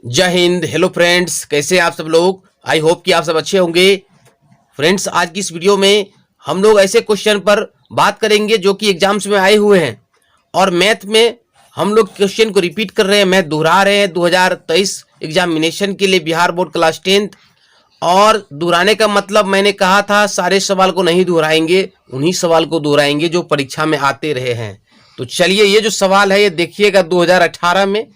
जय Hind. Hello friends, कैसे हैं आप सब लोग। आई होप कि आप सब अच्छे होंगे। फ्रेंड्स, आज की इस वीडियो में हम लोग ऐसे क्वेश्चन पर बात करेंगे जो कि एग्जाम्स में आए हुए हैं और मैथ में हम लोग क्वेश्चन को रिपीट कर रहे हैं, मैथ दोहरा रहे हैं 2023 एग्जामिनेशन के लिए बिहार बोर्ड क्लास 10th। और दोहराने का मतलब मैंने कहा था सारे सवाल को नहीं दोहराएंगे, उन्हीं सवाल को दोहराएंगे जो परीक्षा में आते रहे हैं। तो चलिए, ये जो सवाल है ये देखिएगा 2018 में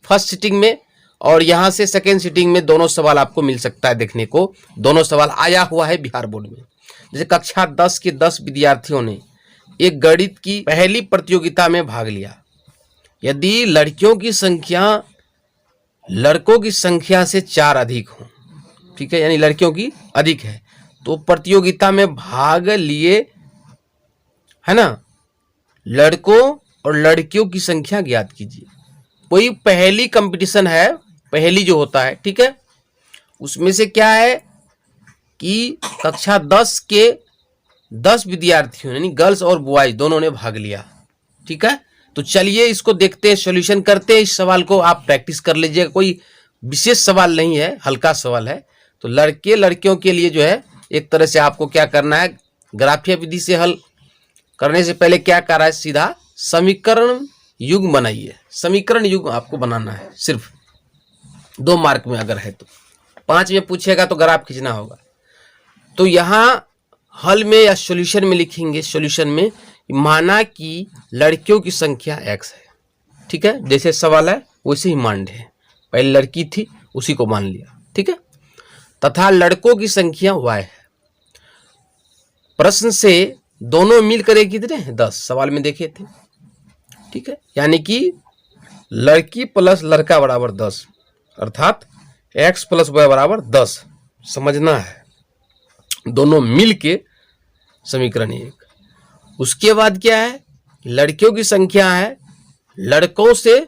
फर्स्ट सिटिंग में और यहाँ से सेकेंड सिटिंग में दोनों सवाल आपको मिल सकता है देखने को। दोनों सवाल आया हुआ है बिहार बोर्ड में। जैसे कक्षा 10 के 10 विद्यार्थियों ने एक गणित की पहली प्रतियोगिता में भाग लिया। यदि लड़कियों की संख्या लड़कों की संख्या से 4 अधिक हो, ठीक है, यानी लड़कियों की अधिक है, तो प्रतियोगिता में भाग लिए, है ना, लड़कों और लड़कियों की संख्या ज्ञात कीजिए। कोई पहली कंपटीशन है, पहली जो होता है, ठीक है, उसमें से क्या है कि कक्षा 10 के 10 विद्यार्थियों यानी गर्ल्स और बॉयज दोनों ने भाग लिया। ठीक है, तो चलिए इसको देखते हैं, सॉल्यूशन करते हैं। इस सवाल को आप प्रैक्टिस कर लीजिएगा, कोई विशेष सवाल नहीं है, हल्का सवाल है। तो लड़के लड़कियों के लिए जो है एक तरह से आपको क्या करना है, ग्राफीय विधि से हल करने से पहले क्या कर रहा है, सीधा समीकरण युग्म बनाइए। समीकरण युग्म आपको बनाना है, सिर्फ 2 मार्क में अगर है तो। 5 में पूछेगा तो ग्राफ खींचना होगा। तो यहाँ हल में या सॉल्यूशन में लिखेंगे, सॉल्यूशन में माना कि लड़कियों की संख्या x है, ठीक है, जैसे सवाल है वैसे ही मान रहे। पहले लड़की थी उसी को मान लिया, ठीक है, तथा लड़कों की संख्या y है। प्रश्न से दोनों मिलकर कितने हैं, 10 सवाल में देखे थे, ठीक है, यानी कि लड़की प्लस लड़का बराबर 10, अर्थात x प्लस y बराबर 10 समझना है। दोनों मिल के समीकरण 1। उसके बाद क्या है, लड़कियों की संख्या है लड़कों से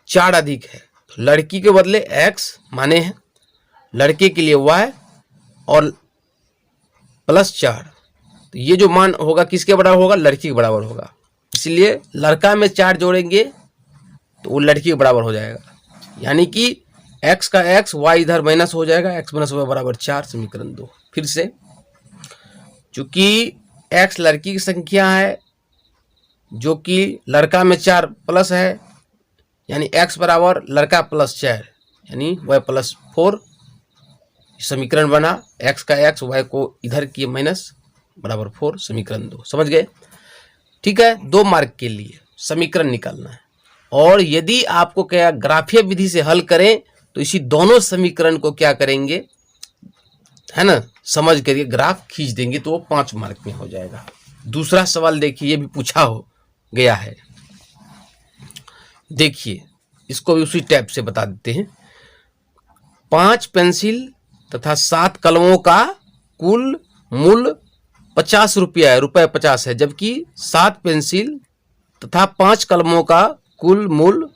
4 अधिक है, तो लड़की के बदले x माने हैं, लड़के के लिए y और प्लस 4। तो ये जो मान होगा किसके बराबर होगा, लड़की के बराबर होगा। इसलिए लड़का में 4 जोड़ेंगे तो वो लड़की के बराबर हो जाएगा, यानी कि x का x, y इधर माइनस हो जाएगा, x माइनस y बराबर 4, समीकरण 2। फिर से चूंकि x लड़की की संख्या है जो कि लड़का में 4 प्लस है, यानी x बराबर लड़का प्लस 4 यानी y प्लस 4, समीकरण बना। x का x, y को इधर किए माइनस, बराबर 4, समीकरण 2। समझ गए, ठीक है। 2 मार्क के लिए समीकरण निकालना है। और यदि आपको क्या ग्राफीय विधि से हल करें तो इसी दोनों समीकरण को क्या करेंगे, है ना, समझ करके ग्राफ खींच देंगे तो वो 5 मार्क में हो जाएगा। दूसरा सवाल देखिए, ये भी पूछा हो गया है, देखिए इसको भी उसी टाइप से बता देते हैं। 5 पेंसिल तथा 7 कलमों का कुल मूल्य 50 रुपया है, रुपये 50 है, जबकि 7 पेंसिल तथा 5 कलमों का कुल मूल्य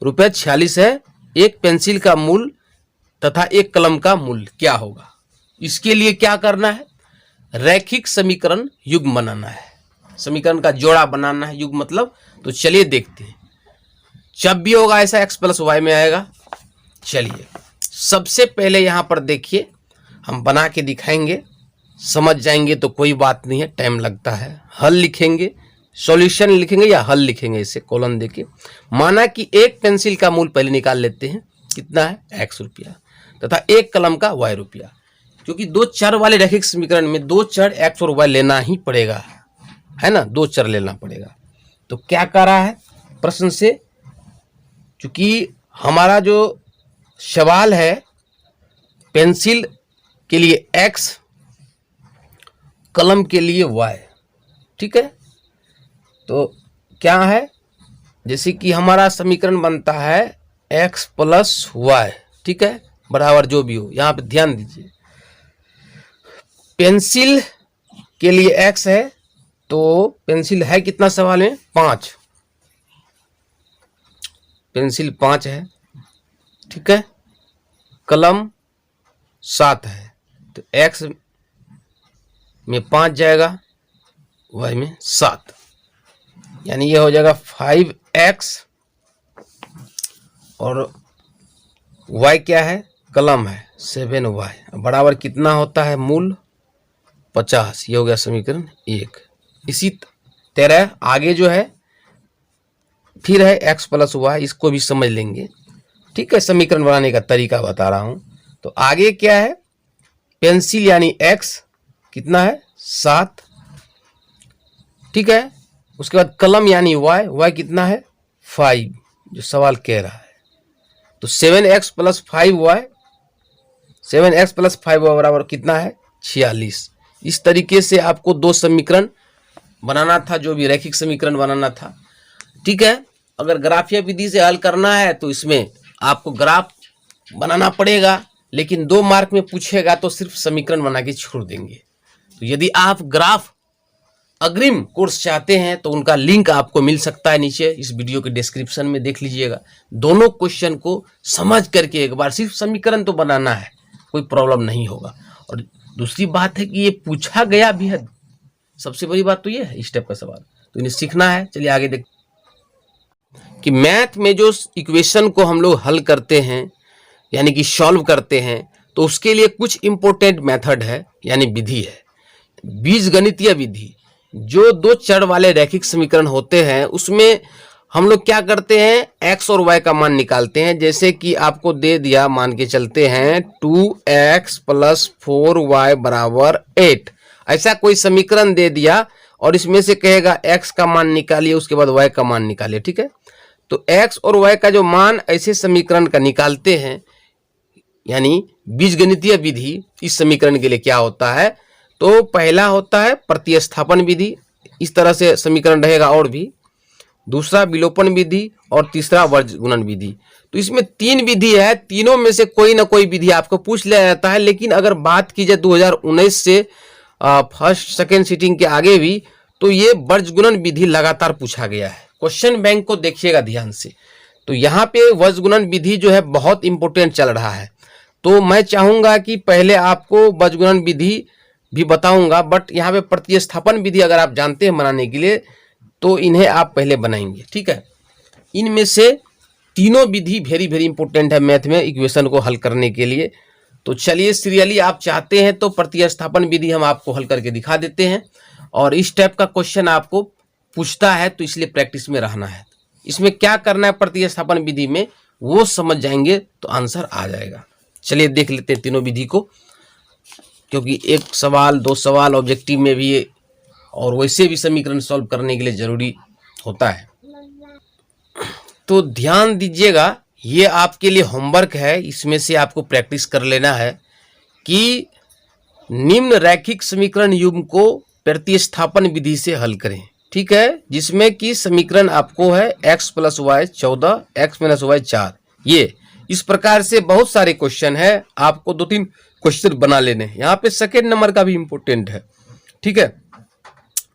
रुपये 46 है। एक पेंसिल का मूल्य तथा एक कलम का मूल्य क्या होगा। इसके लिए क्या करना है, रैखिक समीकरण युग्म बनाना है, समीकरण का जोड़ा बनाना है, युग्म मतलब। तो चलिए देखते हैं, जब भी होगा ऐसा x प्लस वाई में आएगा। चलिए सबसे पहले यहाँ पर देखिए, हम बना के दिखाएंगे, समझ जाएंगे तो कोई बात नहीं है, टाइम लगता है। हल लिखेंगे, सॉल्यूशन लिखेंगे या हल लिखेंगे, इसे कॉलन देके। माना कि एक पेंसिल का मूल्य पहले निकाल लेते हैं, कितना है, x रुपया, तथा एक कलम का y रुपया। क्योंकि 2 चर वाले रैखिक समीकरण में 2 चर x और y लेना ही पड़ेगा, है ना, 2 चर लेना पड़ेगा। तो क्या कर रहा है प्रश्न से, क्योंकि हमारा जो सवाल है पेंसिल के लिए x, कलम के लिए y, ठीक है, तो क्या है, जैसे कि हमारा समीकरण बनता है x प्लस y, ठीक है, बराबर जो भी हो। यहाँ पे ध्यान दीजिए, पेंसिल के लिए x है, तो पेंसिल है कितना सवाल में, 5, पेंसिल 5 है, ठीक है, कलम 7 है, तो x में 5 जाएगा, y में 7, यानी ये हो जाएगा 5x और y क्या है, कलम है 7y बराबर कितना होता है, मूल 50। ये हो गया समीकरण 1। इसी तरह आगे जो है फिर है x प्लस वाई, इसको भी समझ लेंगे, ठीक है। समीकरण बनाने का तरीका बता रहा हूं। तो आगे क्या है, पेंसिल यानी x कितना है 7, ठीक है। उसके बाद कलम यानी y कितना है 5, जो सवाल कह रहा है। तो 7x plus 5y, 7x plus 5y बराबर कितना है 46। इस तरीके से आपको दो समीकरण बनाना था, जो भी रैखिक समीकरण बनाना था, ठीक है। अगर ग्राफीय विधि से हल करना है तो इसमें आपको ग्राफ बनाना पड़ेगा, लेकिन 2 मार्क में पूछेगा तो सिर्फ समीकरण बना के छोड़ देंगे। तो यदि आप ग्राफ अग्रिम कोर्स चाहते हैं तो उनका लिंक आपको मिल सकता है नीचे इस वीडियो के डिस्क्रिप्शन में, देख लीजिएगा। दोनों क्वेश्चन को समझ करके एक बार सिर्फ समीकरण तो बनाना है, कोई प्रॉब्लम नहीं होगा। और दूसरी बात है कि ये पूछा गया भी है, सबसे बड़ी बात तो ये है स्टेप का सवाल, तो इन्हें सीखना है। चलिए आगे देख कि मैथ में जो इक्वेशन को हम लोग हल करते हैं यानी कि सॉल्व करते हैं, तो उसके लिए कुछ इंपॉर्टेंट मेथड है यानी विधि है। बीजगणितीय विधि, जो 2 चर वाले रैखिक समीकरण होते हैं उसमें हम लोग क्या करते हैं, x और y का मान निकालते हैं। जैसे कि आपको दे दिया, मान के चलते हैं 2x प्लस 4y बराबर 8, ऐसा कोई समीकरण दे दिया और इसमें से कहेगा x का मान निकालिए, उसके बाद y का मान निकालिए, ठीक है। तो x और y का जो मान ऐसे समीकरण का निकालते हैं, यानी बीजगणितीय विधि इस समीकरण के लिए क्या होता है, तो पहला होता है प्रतिस्थापन विधि, इस तरह से समीकरण रहेगा, और भी दूसरा विलोपन विधि और तीसरा वर्ग गुणन विधि। तो इसमें 3 विधि है, तीनों में से कोई ना कोई विधि आपको पूछ लिया जाता है। लेकिन अगर बात की जाए 2019 से फर्स्ट सेकेंड सीटिंग के आगे भी, तो ये वर्ग गुणन विधि लगातार पूछा गया है। क्वेश्चन बैंक को देखिएगा ध्यान से, तो यहाँ पे वर्ग गुणन विधि जो है बहुत इंपॉर्टेंट चल रहा है। तो मैं चाहूंगा कि पहले आपको वर्ग गुणन विधि भी बताऊंगा, बट यहाँ पे प्रतिस्थापन विधि अगर आप जानते हैं बनाने के लिए तो इन्हें आप पहले बनाएंगे, ठीक है। इनमें से तीनों विधि वेरी वेरी इंपॉर्टेंट है मैथ में इक्वेशन को हल करने के लिए। तो चलिए सीरियली आप चाहते हैं तो प्रतिस्थापन विधि हम आपको हल करके दिखा देते हैं, और इस टाइप का क्वेश्चन आपको पूछता है तो इसलिए प्रैक्टिस में रहना है। इसमें क्या करना है प्रतिस्थापन विधि में, वो समझ जाएंगे तो आंसर आ जाएगा। चलिए देख लेते हैं तीनों विधि को, क्योंकि 1 सवाल 2 सवाल ऑब्जेक्टिव में भी और वैसे भी समीकरण सॉल्व करने के लिए जरूरी होता है। तो ध्यान दीजिएगा, ये आपके लिए होमवर्क है, इसमें से आपको प्रैक्टिस कर लेना है कि निम्न रैखिक समीकरण युग्म को प्रतिस्थापन विधि से हल करें, ठीक है। जिसमें कि समीकरण आपको है x plus y 14, x minus y 4। ये इस प्रकार से बहुत सारे क्वेश्चन है, आपको 2-3 क्वेश्चन बना लेने हैं। यहाँ पे सेकेंड नंबर का भी इंपॉर्टेंट है, ठीक है।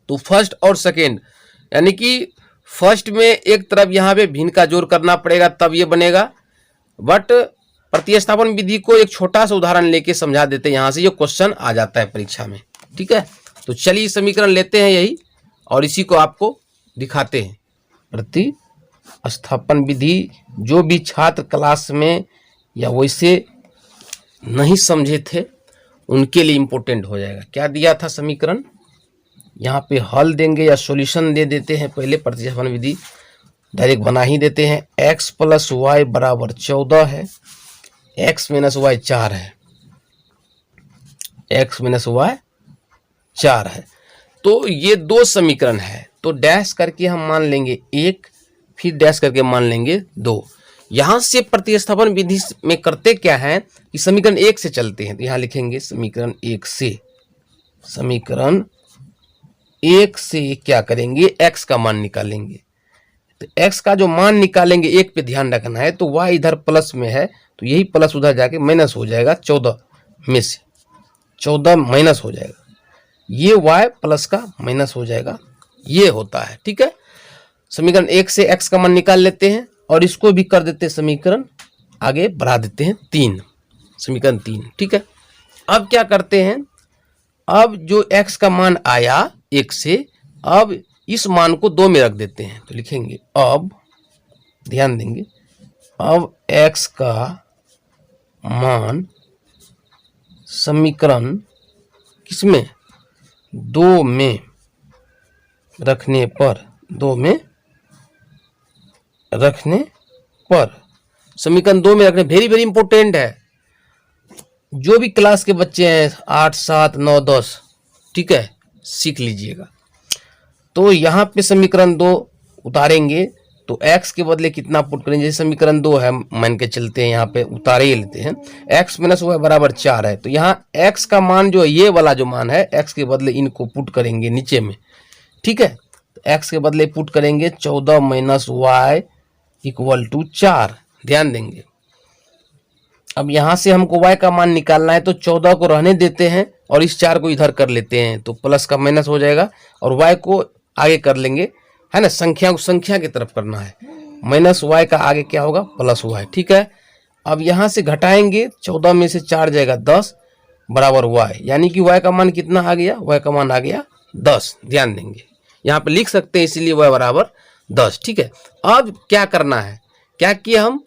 तो फर्स्ट और सेकेंड, यानी कि फर्स्ट में एक तरफ यहाँ पे भिन्न का जोड़ करना पड़ेगा तब ये बनेगा, बट प्रतिस्थापन विधि को एक छोटा सा उदाहरण लेके समझा देते हैं, यहाँ से ये क्वेश्चन आ जाता है परीक्षा में, ठीक है। तो चलिए समीकरण लेते हैं यही और इसी को आपको दिखाते हैं। प्रतिस्थापन विधि जो भी छात्र क्लास में या वैसे नहीं समझे थे उनके लिए इंपॉर्टेंट हो जाएगा। क्या दिया था समीकरण, यहाँ पे हल देंगे या सॉल्यूशन दे देते हैं। पहले प्रतिस्थापन विधि डायरेक्ट बना ही देते हैं। x प्लस वाई बराबर 14 है, x माइनस वाई 4 है, x माइनस वाई 4 है। तो ये 2 समीकरण है, तो डैश करके हम मान लेंगे 1, फिर डैश करके मान लेंगे 2। यहाँ से प्रतिस्थापन विधि में करते क्या है कि समीकरण 1 से चलते हैं, तो यहाँ लिखेंगे समीकरण 1 से, समीकरण 1 से क्या करेंगे, x का मान निकालेंगे। तो x का जो मान निकालेंगे 1 पे ध्यान रखना है, तो y इधर प्लस में है तो यही प्लस उधर जाके माइनस हो जाएगा, 14 में से 14 माइनस हो जाएगा, ये y प्लस का माइनस हो जाएगा, ये होता है, ठीक है। समीकरण 1 से x का मान निकाल लेते हैं और इसको भी कर देते हैं समीकरण आगे बढ़ा देते हैं 3, समीकरण 3, ठीक है। अब क्या करते हैं, अब जो x का मान आया 1 से, अब इस मान को 2 में रख देते हैं, तो लिखेंगे अब ध्यान देंगे, अब x का मान समीकरण किसमें, दो में रखने पर, दो में रखने पर, समीकरण दो में रखने, वेरी वेरी इंपॉर्टेंट है। जो भी क्लास के बच्चे हैं 8, 7, 9, 10, ठीक है, सीख लीजिएगा। तो यहाँ पे समीकरण दो उतारेंगे तो x के बदले कितना पुट करेंगे, जैसे समीकरण दो है मान के चलते हैं, यहाँ पे उतारे ही लेते हैं, x माइनस y बराबर 4 है। तो यहाँ x का मान जो है, ये वाला जो मान है, x के बदले इनको पुट करेंगे नीचे में, ठीक है। तो x के बदले पुट करेंगे 14 माइनस y इक्वल टू 4, ध्यान देंगे। अब यहाँ से हमको y का मान निकालना है, तो 14 को रहने देते हैं और इस 4 को इधर कर लेते हैं, तो प्लस का माइनस हो जाएगा और y को आगे कर लेंगे, है ना, संख्या को संख्या की तरफ करना है, माइनस y का आगे क्या होगा, प्लस y, ठीक है। अब यहाँ से घटाएंगे, 14 में से 4 जाएगा 10 बराबर y, यानी कि y का मान कितना आ गया, y का मान आ गया 10, ध्यान देंगे। यहाँ पे लिख सकते हैं इसीलिए y बराबर 10, ठीक है। अब क्या करना है, क्या किया हम,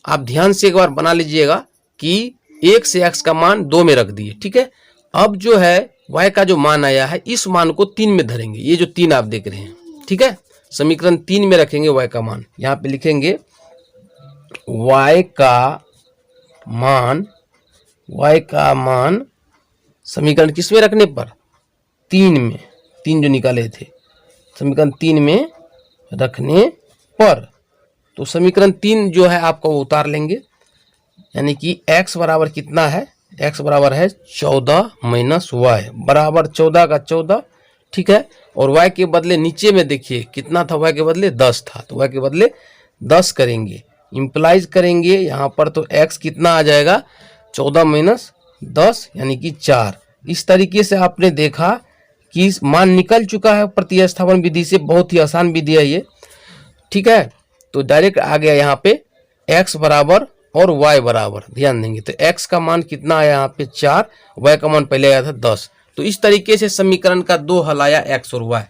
आप ध्यान से एक बार बना लीजिएगा कि 1 से x का मान 2 में रख दिए, ठीक है। अब जो है y का जो मान आया है, इस मान को 3 में धरेंगे, ये जो 3 आप देख रहे हैं, ठीक है। समीकरण 3 में रखेंगे y का मान, यहाँ पे लिखेंगे y का मान समीकरण किस में रखने पर, 3 में, 3 जो निकाले थे, समीकरण 3 में रखने पर। तो समीकरण 3 जो है आपको उतार लेंगे, यानी कि x बराबर कितना है, x बराबर है 14 माइनस y बराबर 14 का 14, ठीक है। और y के बदले नीचे में देखिए कितना था, y के बदले 10 था, तो y के बदले 10 करेंगे, इम्प्लाइज करेंगे यहाँ पर, तो x कितना आ जाएगा 14 माइनस 10 यानी कि 4। इस तरीके से आपने देखा कि मान निकल चुका है प्रतिस्थापन विधि से, बहुत ही आसान विधि है ये, ठीक है। तो डायरेक्ट आ गया यहाँ पे x बराबर और y बराबर, ध्यान देंगे। तो x का मान कितना आया यहाँ पे 4, y का मान पहले आया था 10। तो इस तरीके से समीकरण का 2 हल आया x और y।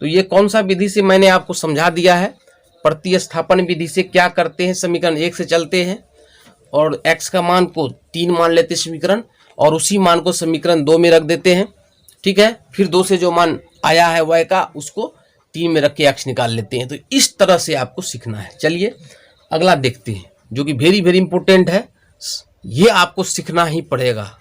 तो ये कौन सा विधि से मैंने आपको समझा दिया है, प्रतिस्थापन विधि से क्या करते हैं, समीकरण 1 से चलते हैं और x का मान को 3 मान लेते हैं समीकरण, और उसी मान को समीकरण 2 में रख देते हैं, ठीक है। फिर 2 से जो मान आया है y का, उसको 3 में रख के x निकाल लेते हैं। तो इस तरह से आपको सीखना है। चलिए अगला देखते हैं, जो कि वेरी वेरी इंपॉर्टेंट है, ये आपको सीखना ही पड़ेगा।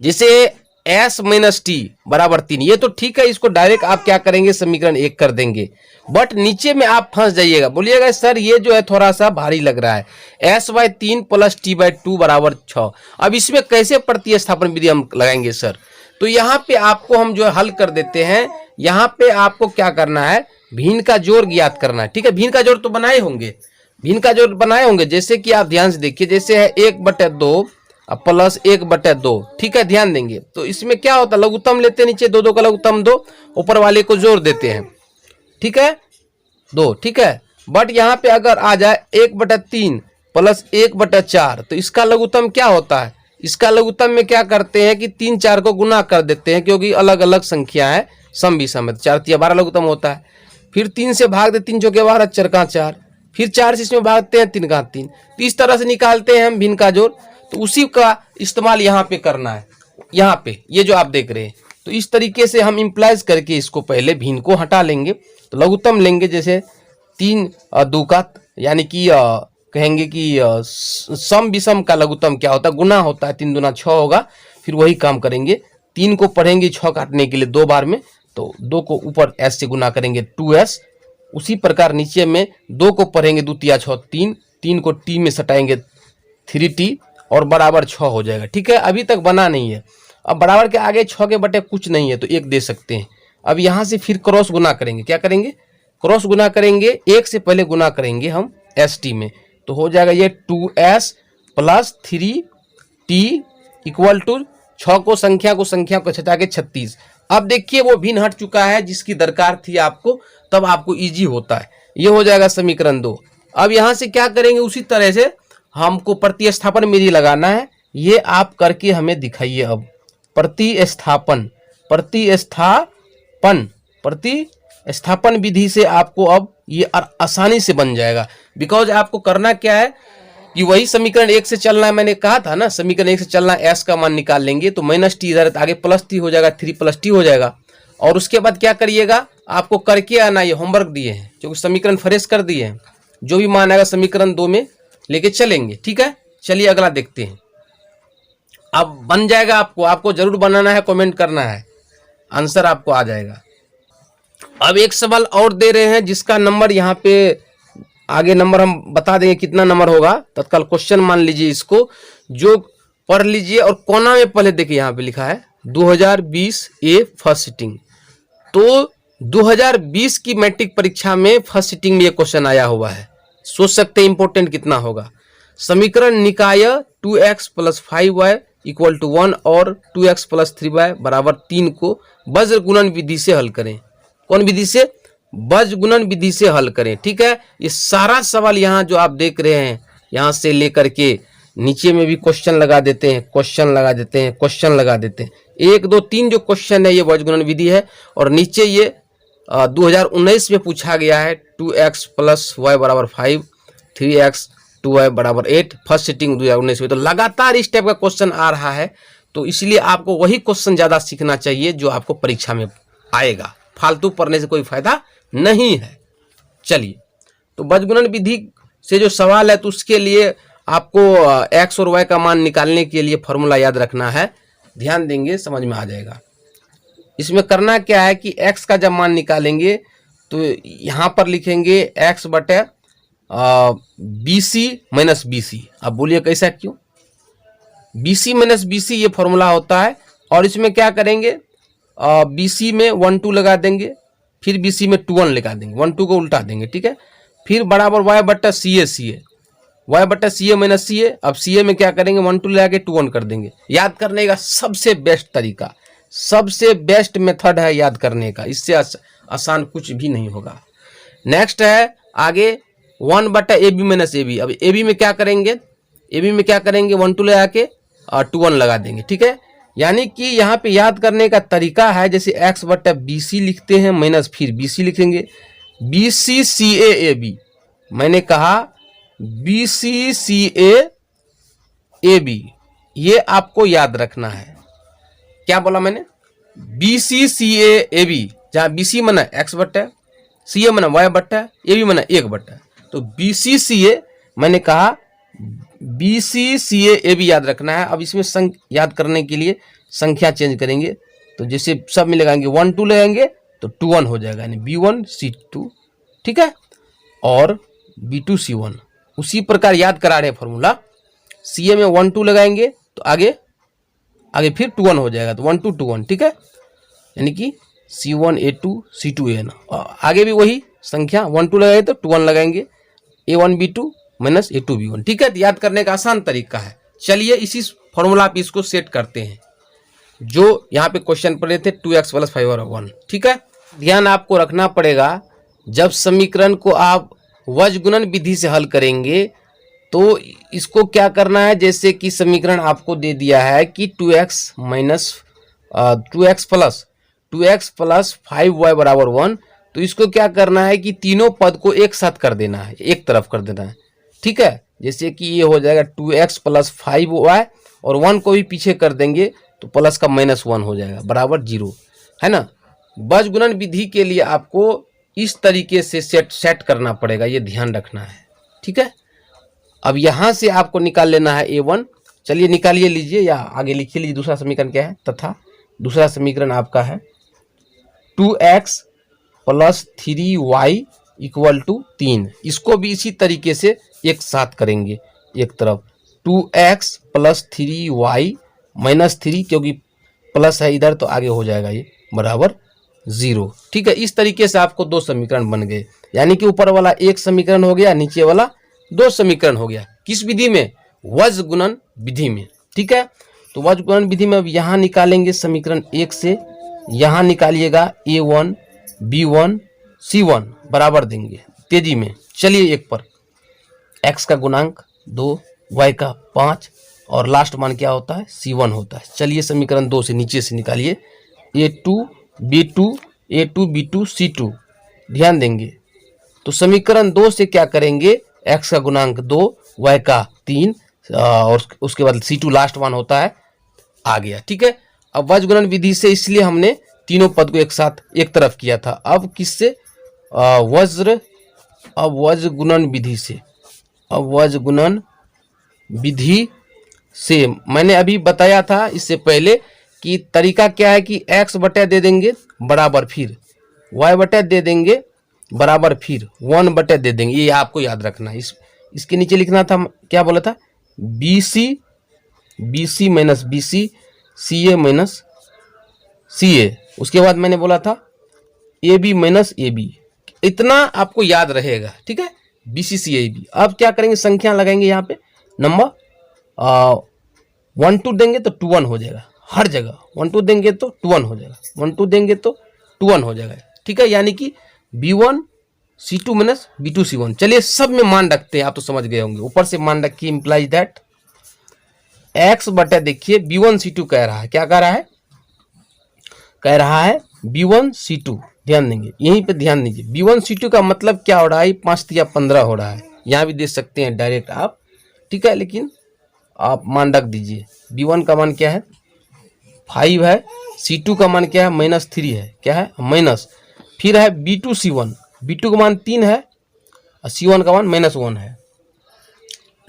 जैसे s माइनस टी बराबर 3, ये तो ठीक है, इसको डायरेक्ट आप क्या करेंगे, समीकरण 1 कर देंगे, बट नीचे में आप फंस जाइएगा, बोलिएगा सर ये जो है थोड़ा सा भारी लग रहा है, s/3 प्लस t/2 बराबर 6। अब इसमें कैसे प्रतिस्थापन विधि हम लगाएंगे सर, तो यहाँ पे आपको हम जो है हल कर देते हैं। यहाँ पे आपको क्या करना है, भिन्न का जोड़ ज्ञात करना है, ठीक है। भिन्न का जोड़ तो बनाए होंगे, भिन्न का जोड़ बनाए होंगे, जैसे कि आप ध्यान से देखिए, जैसे है 1/2 प्लस 1/2, ठीक है, ध्यान देंगे। तो इसमें क्या होता है, लघुत्तम लेते हैं, नीचे 2 का लघुत्तम 2, ऊपर वाले को जोड़ देते हैं, ठीक है, 2, ठीक है। बट यहाँ पे अगर आ जाए 1/3 प्लस 1/4, तो इसका लघुत्तम क्या होता है, इसका लघुत्तम में क्या करते हैं कि 3 4 को गुना कर देते हैं, क्योंकि अलग अलग संख्या है, सम विषम है, 4 3 12 लघुत्तम होता है। फिर 3 से भाग दे, 3 चौके 12, 4 का 4, फिर 4 से इसमें भागते हैं, 3 का 3। तो इस तरह से निकालते हैं हम भिन्न का जोड़। तो उसी का इस्तेमाल यहाँ पे करना है, यहाँ पे ये जो आप देख रहे हैं। तो इस तरीके से हम इम्प्लाइज करके इसको पहले भिन्न को हटा लेंगे, तो लघुत्तम लेंगे, जैसे 3 2 का, यानी कि कहेंगे कि सम विषम का लघुत्तम क्या होता है, गुना होता है, 3 दूना 6 होगा। फिर वही काम करेंगे, 3 को पढ़ेंगे 6 काटने के लिए 2 बार में, तो 2 को ऊपर s से गुना करेंगे 2s। उसी प्रकार नीचे में 2 को पढ़ेंगे 2 तिया 6 3, 3 को t में सटाएंगे 3t और बराबर 6 हो जाएगा, ठीक है। अभी तक बना नहीं है, अब बराबर के आगे 6 के बटे कुछ नहीं है, तो 1 दे सकते हैं। अब यहाँ से फिर क्रॉस गुना करेंगे, क्या करेंगे, क्रॉस गुना करेंगे, 1 से पहले गुना करेंगे हम st में, तो हो जाएगा ये 2s plus 3t equal to 6 को संख्या को छटा के 36। अब देखिए वो भिन्न हट चुका है, जिसकी दरकार थी आपको, तब आपको इजी होता है। ये हो जाएगा समीकरण 2। अब यहाँ से क्या करेंगे, उसी तरह से हमको प्रतिस्थापन विधि लगाना है, ये आप करके हमें दिखाइए। अब प्रतिस्थापन विधि से आपको अब ये आसानी से बन जाएगा। बिकॉज आपको करना क्या है, कि वही समीकरण 1 से चलना है, मैंने कहा था ना समीकरण 1 से चलना, एस का मान निकाल लेंगे तो माइनस टी इधर आगे प्लस टी हो जाएगा, 3 प्लस टी हो जाएगा। और उसके बाद क्या करिएगा, आपको करके आना, ये होमवर्क दिए हैं जो समीकरण फ्रेश कर दिए हैं, जो भी मान आएगा समीकरण 2 में लेके चलेंगे। ठीक है, चलिए अगला देखते हैं। अब बन जाएगा, आपको जरूर बनाना है, कमेंट करना है, आंसर आपको आ जाएगा। अब एक सवाल और दे रहे हैं जिसका नंबर यहाँ पे आगे नंबर हम बता देंगे कितना नंबर होगा, तत्काल क्वेश्चन मान लीजिए इसको, जो पढ़ लीजिए। और कोना में पहले देखिए यहाँ पे लिखा है 2020 ए फर्स्ट सिटिंग। तो 2020 की मैट्रिक परीक्षा में फर्स्ट सिटिंग में ये क्वेश्चन आया हुआ है, सोच सकते हैं इंपॉर्टेंट कितना होगा। समीकरण निकाय 2x + 5y = 1 और 2x + 3y = 3 को वज्र गुणन विधि से हल करें। कौन विधि से? वज्र गुणन विधि से हल करें। ठीक है, ये सारा सवाल यहाँ जो आप देख रहे हैं, यहाँ से लेकर के नीचे में भी क्वेश्चन लगा देते हैं, क्वेश्चन लगा देते हैं, क्वेश्चन लगा देते हैं। 1 2 3 जो क्वेश्चन है ये वज्र गुणन विधि है। और नीचे ये 2019 में पूछा गया है 2x + y = 5, 3x 2y = 8, first sitting 2019 में। तो लगातार इस टाइप का क्वेश्चन आ रहा है, तो इसलिए आपको वही क्वेश्चन ज़्यादा सीखना चाहिए जो आपको परीक्षा में आएगा, फालतू पढ़ने से कोई फायदा नहीं है। चलिए, तो वज्र गुणन विधि से जो सवाल है तो उसके लिए आपको x और y का मान निकालने के लिए फॉर्मूला याद रखना है, ध्यान देंगे समझ में आ जाएगा। इसमें करना क्या है कि x का जब मान निकालेंगे तो यहाँ पर लिखेंगे x बटे BC - BC। अब बोलिए कैसा, क्यों? BC - BC ये फॉर्मूला होता है। और इसमें क्या करेंगे, BC में 1 2 लगा देंगे, फिर BC में 2 1 लगा देंगे, 1 2 को उल्टा देंगे। ठीक है, फिर बराबर y बट्टा CA y बट्टा CA - CA। अब CA में क्या करेंगे, 1 2 लगा के 2 1 कर देंगे। याद करने का सबसे बेस्ट तरीका, सबसे बेस्ट मेथड है याद करने का, इससे आसान कुछ भी नहीं होगा। नेक्स्ट है आगे 1 बट्टा AB - AB। अब AB में क्या करेंगे, AB में क्या करेंगे, 1 2 लगा के 2 1 लगा देंगे। ठीक है, यानी कि यहाँ पे याद करने का तरीका है, जैसे x बट्टा BC लिखते हैं माइनस फिर BC लिखेंगे, BC CA AB। मैंने कहा BC CA AB, ये आपको याद रखना है। क्या बोला मैंने? BC CA AB, जहाँ BC मना x बट्टा, CA मना y बट्टा, AB मना 1 बट्टा। तो BC CA मैंने कहा BC CA AB याद रखना है। अब इसमें याद करने के लिए संख्या चेंज करेंगे, तो जैसे सब में लगाएंगे 1 2 लगाएंगे तो 2 1 हो जाएगा, यानी B1 C2। ठीक है, और B2 C1। उसी प्रकार याद करा रहे फॉर्मूला, CA में 1 2 लगाएंगे तो आगे फिर 2 1 हो जाएगा, तो 1 2 2 1। ठीक है, यानी कि C1 A2 C2 A1। आगे भी वही संख्या 1 2 लगाएंगे तो 2 1 लगाएंगे, A1 B2 - A2 B1। ठीक है, याद करने का आसान तरीका है। चलिए इसी फॉर्मूला पे इसको सेट करते हैं जो यहाँ पे क्वेश्चन पढ़े थे 2x + 5 और 1। ठीक है, ध्यान आपको रखना पड़ेगा, जब समीकरण को आप वज्र गुणन विधि से हल करेंगे तो इसको क्या करना है, जैसे कि समीकरण आपको दे दिया है कि 2x + 5y = 1, तो इसको क्या करना है कि तीनों पद को एक साथ कर देना है, एक तरफ कर देना है। ठीक है, जैसे कि ये हो जाएगा 2x + 5y और 1 को भी पीछे कर देंगे तो प्लस का -1 हो जाएगा बराबर 0, है ना। वज्र गुणन विधि के लिए आपको इस तरीके से सेट करना पड़ेगा, ये ध्यान रखना है। ठीक है, अब यहाँ से आपको निकाल लेना है A1। चलिए निकालिए लीजिए, या आगे लिखिए लीजिए दूसरा समीकरण क्या है। तथा दूसरा समीकरण आपका है 2x + 3y = 3। इसको भी इसी तरीके से एक साथ करेंगे, एक तरफ 2x + 3y - 3, क्योंकि प्लस है इधर तो आगे हो जाएगा ये बराबर 0। ठीक है, इस तरीके से आपको 2 समीकरण बन गए, यानी कि ऊपर वाला 1 समीकरण हो गया, नीचे वाला 2 समीकरण हो गया। किस विधि में? वज्र गुणन विधि में। ठीक है, तो वज्र गुणन विधि में अब यहाँ निकालेंगे समीकरण 1 से, यहाँ निकालिएगा A1 B1 C1 बराबर देंगे तेजी में। चलिए 1 पर x का गुणांक 2, y का 5 और लास्ट मान क्या होता है, C1 होता है। चलिए समीकरण 2 से नीचे से निकालिए A2 B2 C2, ध्यान देंगे। तो समीकरण 2 से क्या करेंगे, x का गुणांक 2, y का 3 और उसके बाद C2 लास्ट वन होता है, आ गया। ठीक है, अब वज्र गुणन विधि से इसलिए हमने तीनों पद को एक साथ एक तरफ किया था। अब किससे? वज्र गुणन विधि से। अब वज्र गुणन विधि से मैंने अभी बताया था इससे पहले कि तरीका क्या है कि x बटे दे देंगे बराबर फिर y बटे दे देंगे बराबर फिर 1 बटे दे देंगे। ये आपको याद रखना है। इसके नीचे लिखना था, क्या बोला था? BC minus BC, CA minus CA। उसके बाद मैंने बोला था AB माइनस AB। इतना आपको याद रहेगा। ठीक है, BC CA AB। अब क्या करेंगे? संख्या लगाएंगे यहाँ पे, नंबर 1 2 देंगे तो 2 1 हो जाएगा हर जगह। 1 2 देंगे तो 2 1 हो जाएगा, 1 2 देंगे तो 2 1 हो जाएगा। ठीक है, यानी कि B1 C2 minus B2 C1। चलिए सब में मान रखते हैं, आप तो समझ गए होंगे। ऊपर से मान रखिए, इंप्लाइज दैट x बटे, देखिए B1 C2 कह रहा है, क्या कह रहा है? कह रहा है B1 C2। ध्यान देंगे, यहीं पे ध्यान दीजिए। B1 C2 का मतलब क्या हो रहा है? 5 या 15 हो रहा है। यहाँ भी दे सकते हैं डायरेक्ट आप, ठीक है, लेकिन आप मान रख दीजिए। B1 का मान क्या है? 5 है। C2 का मान क्या है? -3 है। क्या है? माइनस। फिर है B2 C1। B2 का मान 3 है और C1 का मान -1 है।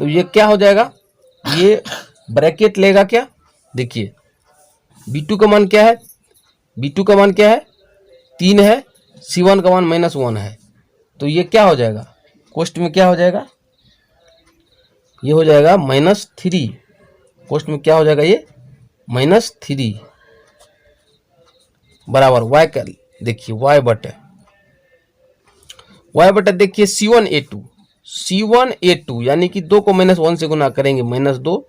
तो ये क्या हो जाएगा? ये ब्रैकेट लेगा क्या? देखिए B2 का मान क्या है? B2 का मान क्या है? 3 है। C1 का मान -1 है। तो ये क्या हो जाएगा? कोष्ट में क्या हो जाएगा? ये हो जाएगा -3। कोष्ट में क्या हो जाएगा? ये -3 बराबर y का, देखिए y बटे देखिए C1 A2 यानी कि 2 को -1 से गुना करेंगे -2।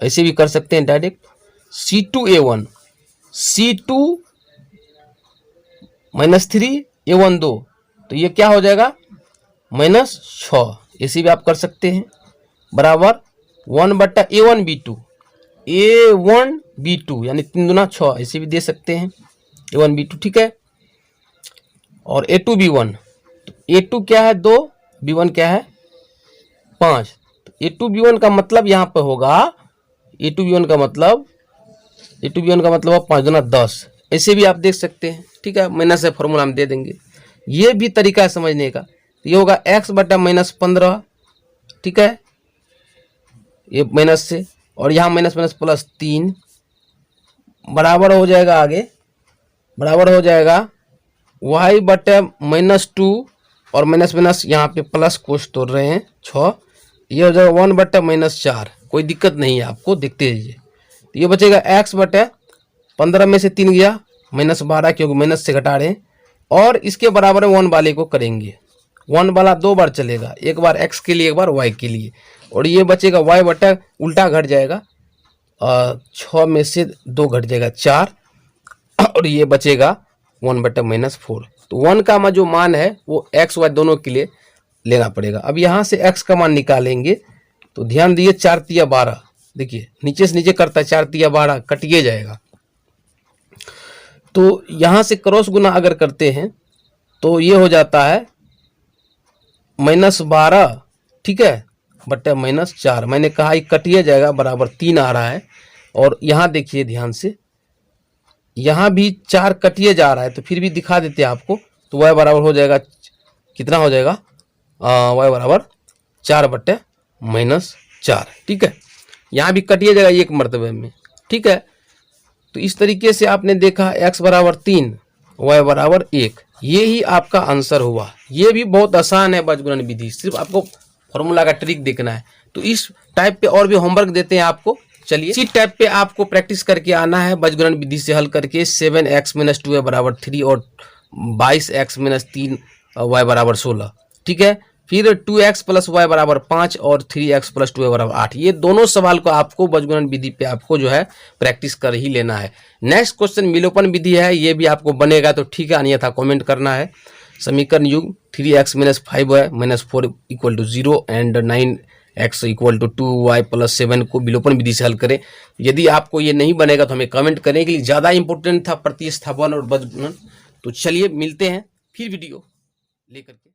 ऐसे भी कर सकते हैं direct. C2 A1, C2 -3 A1 2, तो ये क्या हो जाएगा? -6। ऐसे भी आप कर सकते हैं बराबर 1 बटा A1 B2 यानी 3 दूना 6। ऐसे भी दे सकते हैं A1 B2। ठीक है, और A2 B1, तो A2 क्या है? 2, B1 क्या है? 5। तो A2 B1 का मतलब यहाँ पे होगा, A2 B1 का मतलब है 5 दूना 10। ऐसे भी आप देख सकते हैं। ठीक है, माइनस से फॉर्मूला हम दे देंगे। ये भी तरीका है समझने का। ये होगा x बटा -15। ठीक है, ये माइनस से, और यहाँ माइनस +3 बराबर हो जाएगा, आगे बराबर हो जाएगा y बटे -2 और माइनस यहाँ पे प्लस कोष तोड़ रहे हैं 6। ये हो जाएगा 1 बटे -4। कोई दिक्कत नहीं है आपको, देखते रहिए। तो ये बचेगा x बटे 15 में से 3 गया -12, क्योंकि माइनस से घटा रहे हैं। और इसके बराबर 1 वाले को करेंगे। 1 वाला 2 बार चलेगा, एक बार x के लिए, एक बार y के लिए। और ये बचेगा y बटा, उल्टा घट जाएगा, 6 में से 2 घट जाएगा 4, और ये बचेगा 1 बटा -4। तो 1 का जो मान है वो x y दोनों के लिए लेना पड़ेगा। अब यहाँ से x का मान निकालेंगे, तो ध्यान दिए 4 तिया 12। देखिए नीचे से नीचे करता है, 4 तिया 12 कटिए जाएगा। तो यहाँ से क्रॉस गुना अगर करते हैं तो ये हो जाता है -12। ठीक है, बटे -4। मैंने कहा ये कटिए जाएगा, बराबर 3 आ रहा है। और यहाँ देखिए ध्यान से, यहाँ भी 4 कटिए जा रहा है, तो फिर भी दिखा देते हैं आपको। तो y बराबर हो जाएगा, कितना हो जाएगा? y बराबर 4 बटे -4। ठीक है, यहाँ भी कटिए जाएगा एक मर्तबे में। ठीक है, तो इस तरीके से आपने देखा x बराबर 3, y बराबर 1। ये ही आपका आंसर हुआ। ये भी बहुत आसान है बीजगणित विधि, सिर्फ आपको फॉर्मूला का ट्रिक देखना है। तो इस टाइप पे और भी होमवर्क देते हैं आपको। चलिए इसी टाइप पे आपको प्रैक्टिस करके आना है बीजगणित विधि से हल करके। 7x - 2y बराबर 3 और 22x - 3y बराबर 16। ठीक है, फिर 2x + y बराबर 5 और 3x + 2y बराबर 8। ये दोनों सवाल को आपको बीजगणित विधि पे आपको जो है प्रैक्टिस कर ही लेना है। नेक्स्ट क्वेश्चन विलोपन विधि है, ये भी आपको बनेगा तो ठीक है, अन्यथा कमेंट करना है। समीकरण युग 3x - 5y - 4 = 0 and 9x = 2y + 7 को विलोपन विधि से हल करें। यदि आपको ये नहीं बनेगा तो हमें कमेंट करें कि ज़्यादा इंपॉर्टेंट था प्रतिस्थापन और बीजगणित। तो चलिए मिलते हैं फिर वीडियो लेकर के।